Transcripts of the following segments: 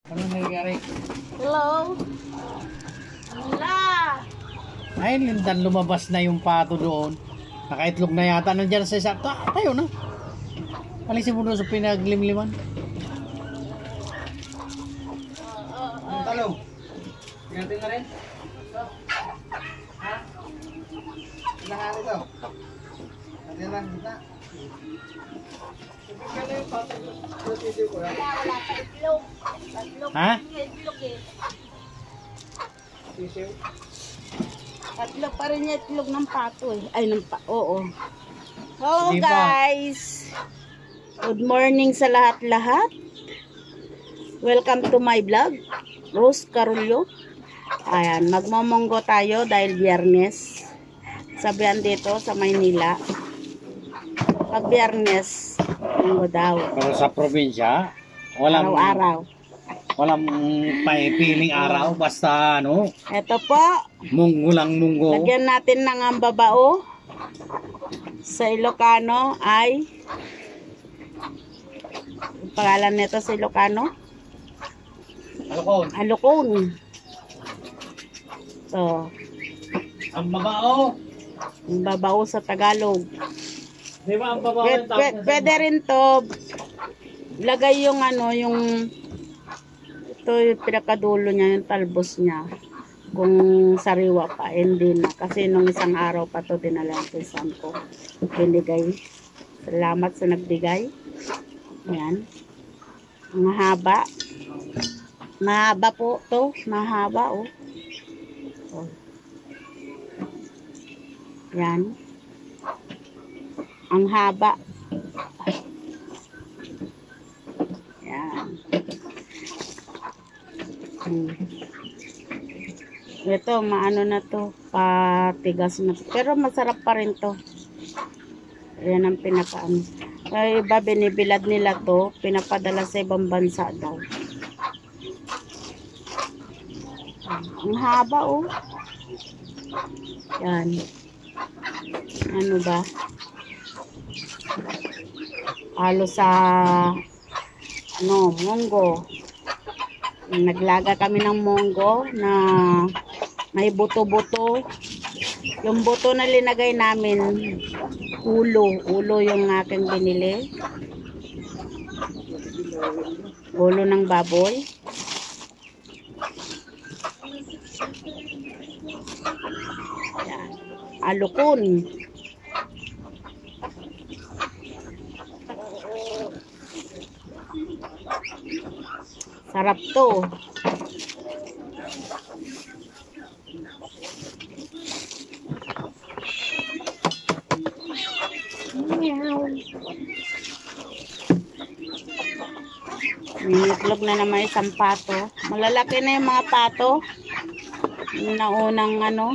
Ano nangyari? Hello? Wala. Ay, lindan lumabas na yung pato doon. Nakaitlog na yata. Nandiyan sa isa. Tayo na. Alisin mo doon sa pinaglimliman. Ang talong. Tingnan na rin. Ha? Lahat ito. Hindi lang kita. Wala pa itlog. Tatlog Ha? yung itlog eh. Sisiw. Tatlo pa rin yung itlog ng pato eh. Ay, oo. Hello Di ba? guys. Good morning sa lahat-lahat. Welcome to my vlog. Rose Carullo. Ayan, magmomonggo tayo dahil Biyernes. Sabihan dito sa Maynila. Pag Biyernes, monggo daw. Pero sa probinsya, walang Araw-araw. walang paipiling araw. Basta ano, Ito po. munggo lang munggo. Lagyan natin ng ang babao. Sa Ilocano ay ang pangalan nito sa Ilocano? Alukon. Alukon. So, Ang babao. ang babao sa Tagalog. Di ba ang babao yung tawag na Pwede rin to lagay yung ano, yung ito yung pinakadulo niya, yung talbos niya. Kung sariwa pa, hindi na. Kasi nung isang araw pa to dinala ng pinsan ko. Binigay. Salamat sa nagbigay. Ayan. Ang haba. Mahaba po to. Mahaba, oh. Oh. Yan. Ang haba. Yan. Ito, maano na to. Patigas na to. Pero masarap pa rin to. Yan ang pinakaano. Ay, iba binibilad nila to. Pinapadala sa ibang bansa daw. Ang haba, oh. Yan. Ano ba? Halo sa ano, monggo. Naglaga kami ng monggo na may buto-buto. Yung buto na linagay namin, ulo yung aking binili. Ulo ng baboy. Yan. Alukon. Sarap to. Itlog na naman isang pato. Malalaki na yung mga pato. Naunang ano.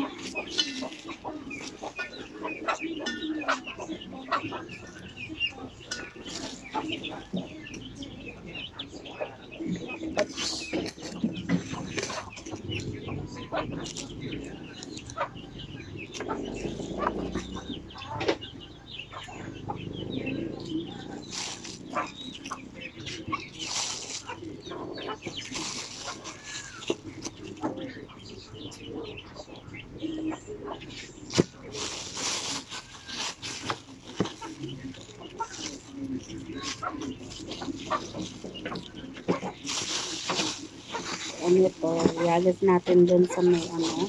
Ano ito, ialis natin dun sa may ano.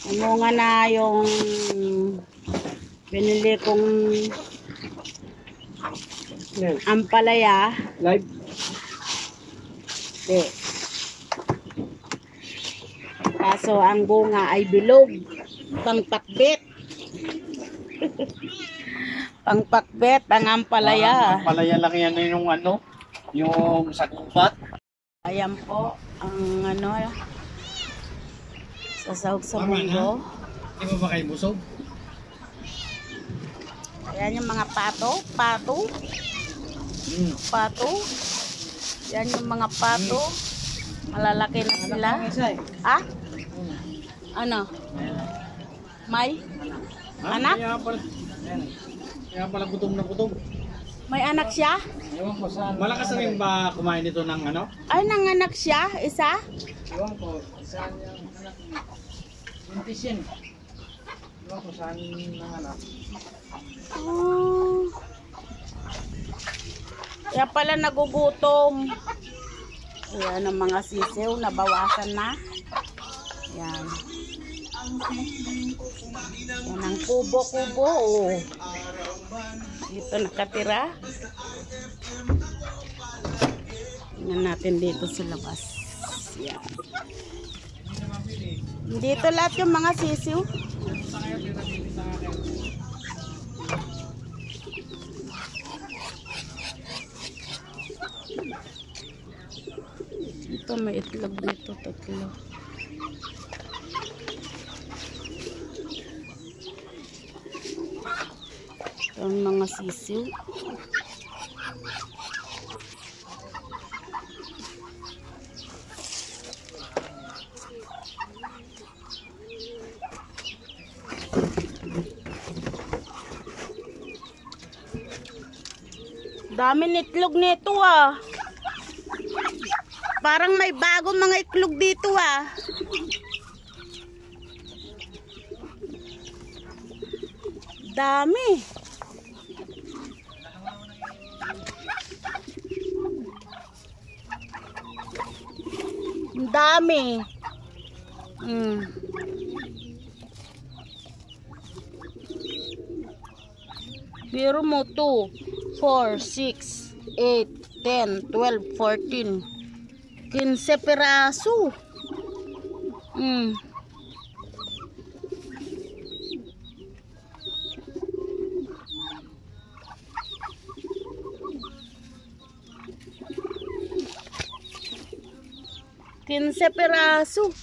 Umunga na yung binili kong ampalaya. Live. Hindi. Kaso ang bunga ay bilog. Pangpakbet. Pangpakbet ang ampalaya. Ang palaya lang yan yung ano, yung sa gubat. Ayan po ang ano, sasahog sa munggo. Di ba kayo busog? Ayan yung mga pato. Pato. Yan yung mga pato. Malalaki na sila. Ah? Ano? May? Anak? Kaya pala gutom na gutom. May anak siya? Ewan ko saan. Malakas na rin ba kumain nito ng ano? Ay, nanganak siya? Isa? Ewan ko saan yung anak niya. Buntis yan. Ewan ko saan ng anak. Oh. Kaya pala nagugutom. Ayan ang mga sisiw, nabawasan na. Yan. Yan ang kubo-kubo. Oh. Dito nakatira. Tingnan natin dito sa labas. Yan. Dito lahat yung mga sisiw. Ito may itlog dito, tatlo. Ito ang mga sisiw. Dami itlog nito ah. Parang may bagong mga itlog dito ah. Dami. Dami. Pero mo 2, 4, 6, 8, 10, 12, 14. 15 piraso. Kinse piraso.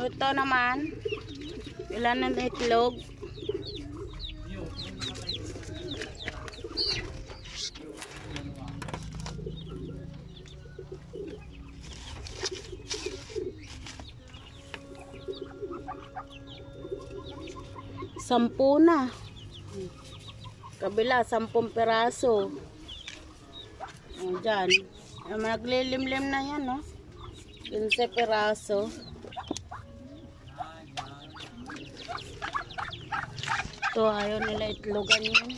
Ito naman. Ilan na itlog? Sampu na. Kabila, 10 peraso. O, dyan. Maglilimlim na yan, no? 15 peraso. Ito, ayaw nila itlogan yun.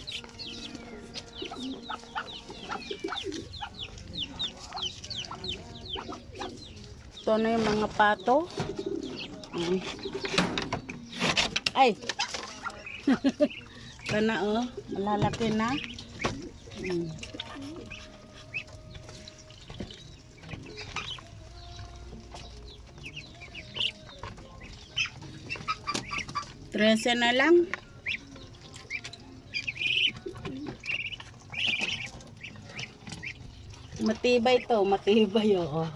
Ito na yung mga pato. Ay! Ito na oh, malalaki na. Trese na lang. Matibay to, matibay oh.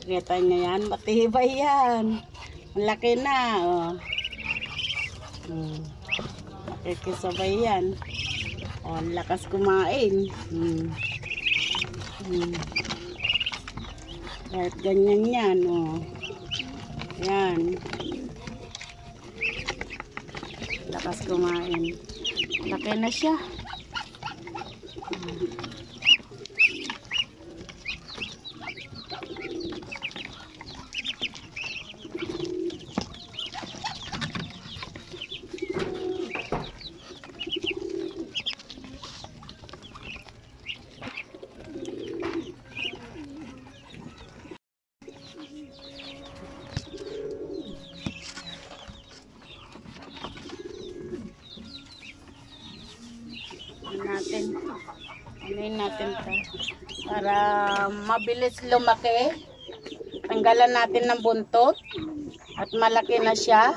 Kita nyo yan, matibay yan. Malaki na oh. Nakikisabay yan. Oh, lakas kumain. Kahit ganyan yan. Oh. Yan. Lakas kumain. Laki na siya. Anuin natin to para mabilis lumaki. Tanggalan natin ng buntot at malaki na siya.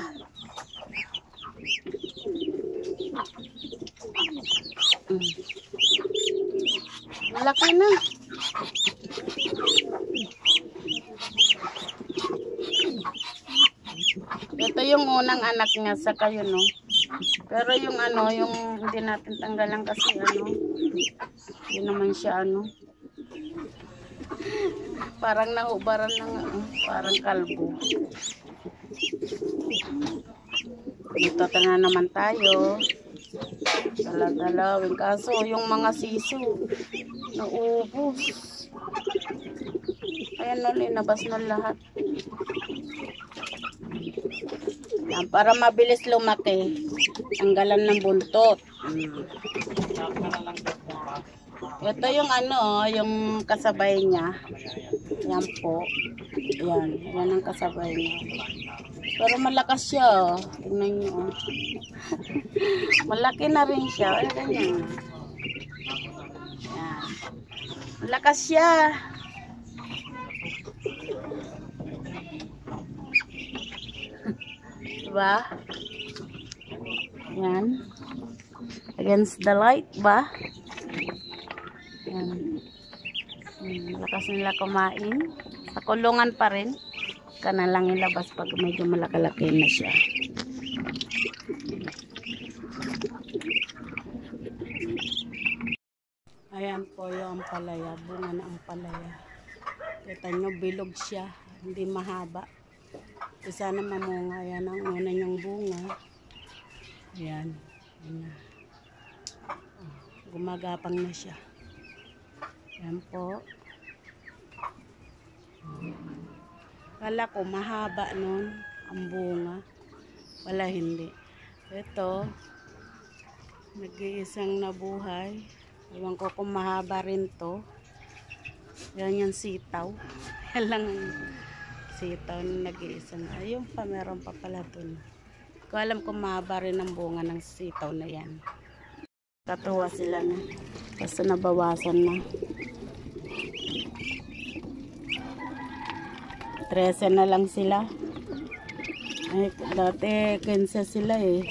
Malaki na. Ito yung unang anak niya sa kayo, no? Pero yung ano, yung hindi natin tanggalan kasi ano, hindi naman siya ano. Parang nahubaran ng parang kalbo. Dito na naman tayo. Ito Dala-dalawin. Kaso yung mga siso, naubos. Ayan na, linabas na lahat. Yan, para mabilis lumaki. Tanggalan ng buntot. Ito yung ano, yung kasabay niya. Yan po. Yan, yan ang kasabay niya. Pero malakas siya. Tingnan niyo. Malaki na rin siya. Ay, ganyan. Yan. Malakas siya. Diba? Yan. Against the light ba? Yan. Lakas nila kumain. Sa kulungan pa rin. Ka na lang ilabas pag medyo malakalaki na siya. Ayan po yung ampalaya. Bunga na ampalaya. Kita nyo, bilog siya. Hindi mahaba. Isa na mamunga. Ayan ang una niyang bunga. Ayan. Ayan. Gumagapang na siya. Ayan po. Kala ko mahaba nun ang bunga. Wala, hindi. Ito, nag-iisang nabuhay. Iwan ko kung mahaba rin to. Yan yung sitaw. Yan lang sitaw na nag-iisang. Ayun pa, meron pa pala dun. Ko alam kung mahaba rin ang bunga ng sitaw na yan. Katuwa sila na. Basta nabawasan na. 13 na lang sila. Ay, dati 15 sila eh.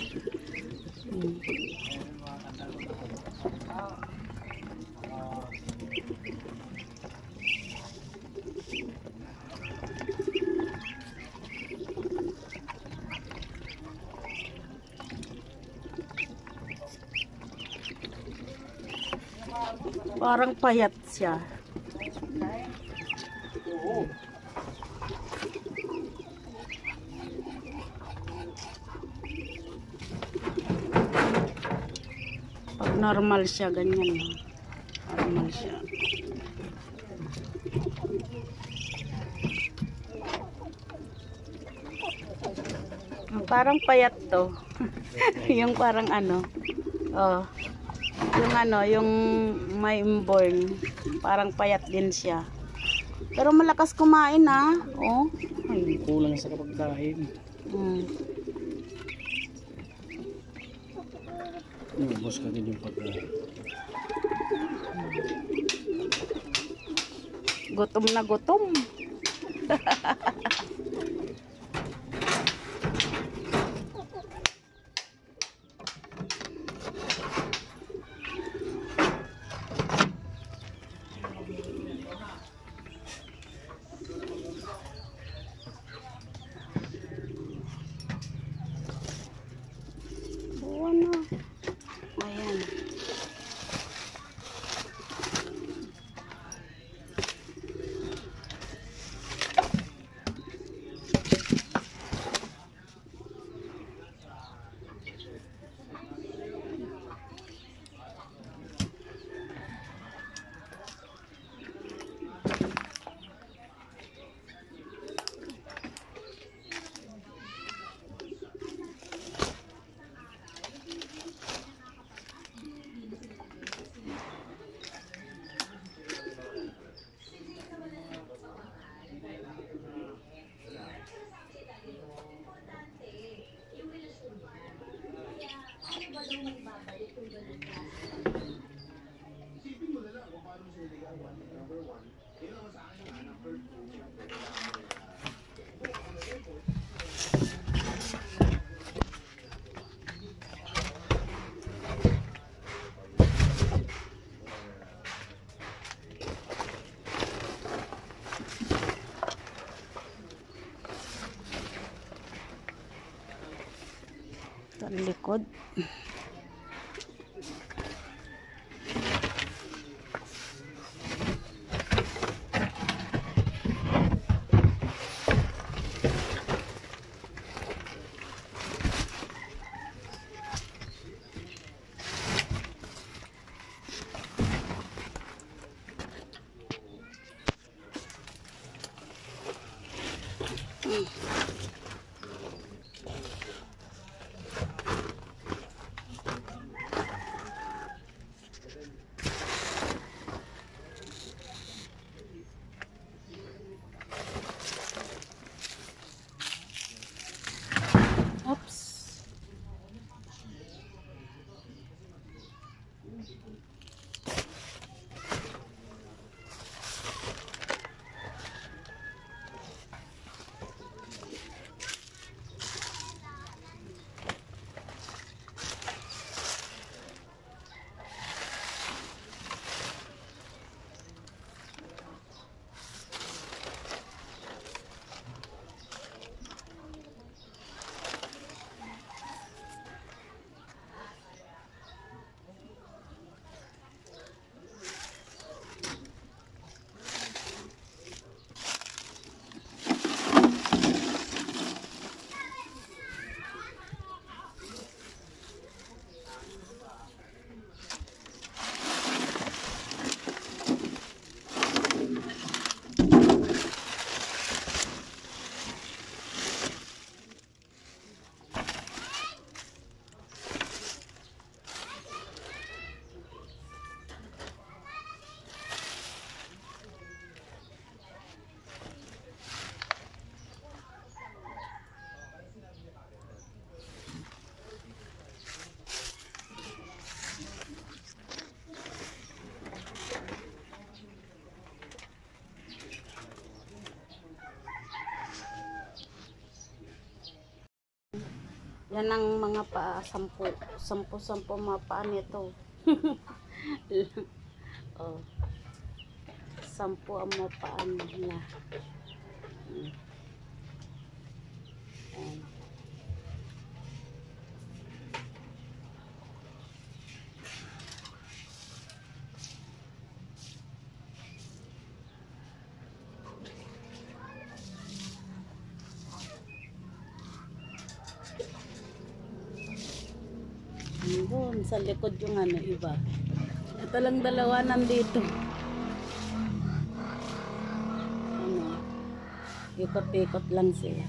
Parang payat siya. Pag normal siya, ganyan. Normal siya. Parang payat to. Yung parang ano. Oh. Yung ano, yung may inborn. Parang payat din siya. Pero malakas kumain ah. Oh. Ay, kulang sa kapagkain. Ubos ka din yung pagkain. Gutom na gutom. Ano? Ayan. Ito ang likod. Oops. Yan ang mga pa, 10 mga paa nito. Oh. 10 ang mga paa nila. Ayan. Doon sa likod yung ano iba. Ito lang dalawa nandito. Ano, ikot-ikot lang sila.